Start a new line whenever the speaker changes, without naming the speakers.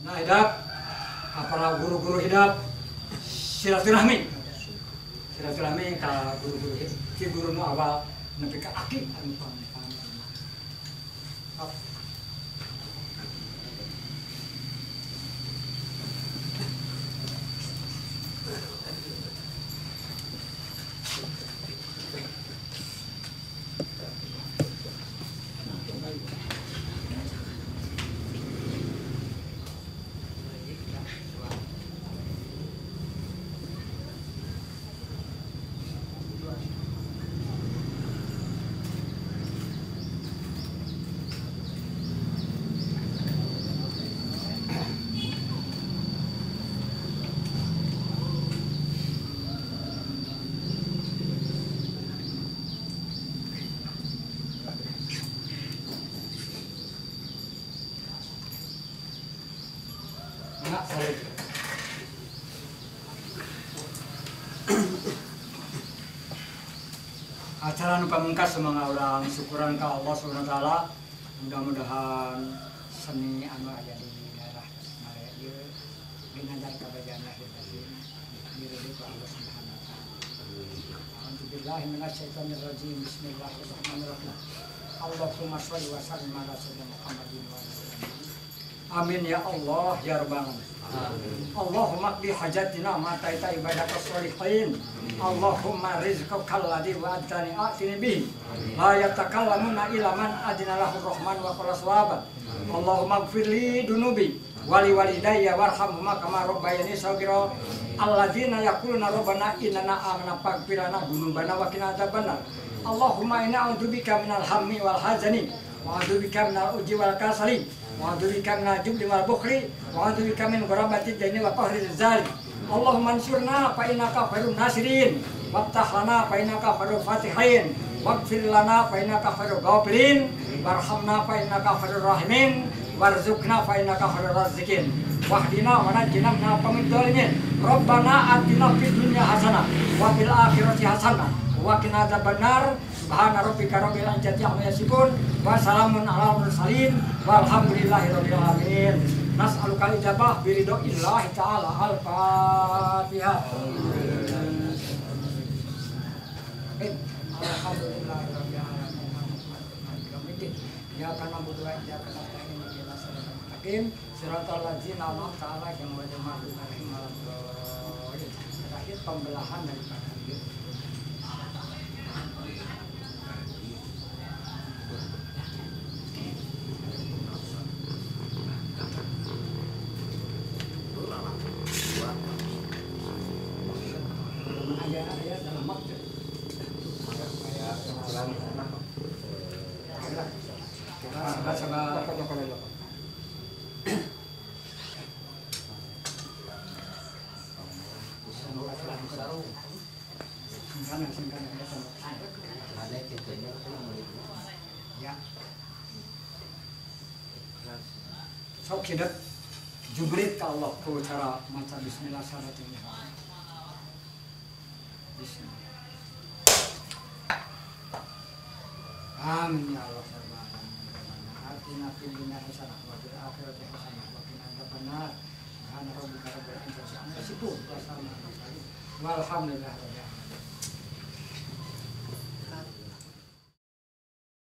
Nah, hidup para guru-guru hidup silaturahmi ka guru-guru ki guru nu awal nepi ka aki anu pang acara nu pamungkas semangat ulang syukuran ke Allah Subhanahu wa taala. Mudah-mudahan seni anu aya di daerah Tasikmalaya ieu ginanjar kabajaan lahir batin diridho ku Allah Subhanahu wa taala. A'udzubillahi minasyaitonir rajim. Bismillahirrahmanirrahim. Allahumma shalli wa sallim ala sayyidina Muhammadin wa ala alihi. Amin ya Allah ya rabbal alamin. Allahumma qdi hajatina ma taita ibadakas sholihin. Allahumma rizqakal ladzi wa'adtani atini bihi la yatakallamuna illa man adina lahu rahman wa qala sawaban. Allahumma ighfirli dunubi wali walidayya warhamhuma kama rabbayani shaghira. Alladzina yaquluna rabbana innana amanna faghfir lana dzunubana wa qina adzabannar. Allahumma inna a'udzubika minal hammi wal hazani wa a'udzubika minal ujzi wal kasali wa a'udzubika minal jubni wal bukhli wa a'udzubika min ghurabati daini wa qahri zalim. Allahumma ansurna fa innaka khairun nasirin waftah lana fa innaka khairul fatihin waghfir lana fa innaka khairul ghafirin warhamna fa innaka khairur rahimin warzuqna fa innaka khairur raziqin wahdina wa najjina minal qawmidh dhalimin. Rabbana atina fid dunya hasanah wa fil akhirati hasanah wa qina adzabannar. Subhana rabbika rabbil izzati amma yasifun wa salamun alal mursalin walhamdulillahi rabbil alamin. Nas'aluka ijabah biridho illahi ta'ala. Al-Fatihah. Alhamdulillahi rabbil alamin. Ya kana budu wa ya kana ta'in ila siratal mustaqim siratal ladzina an'amta 'alaihim ghairil maghdubi 'alaihim waladdallin. Terakhir pembelahan daripada hidup. Sok hidup jubrit ke Allah ku cara maca bismillah syaratnya. Bismillah. Amin ya Allah. Atina fid dunya hasanah wa fil akhirati hasanah wa qina adzabannar. Subhana rabbika rabbil izzati amma yasifun wa salamun alal mursalin walhamdulillahi rabbil alamin.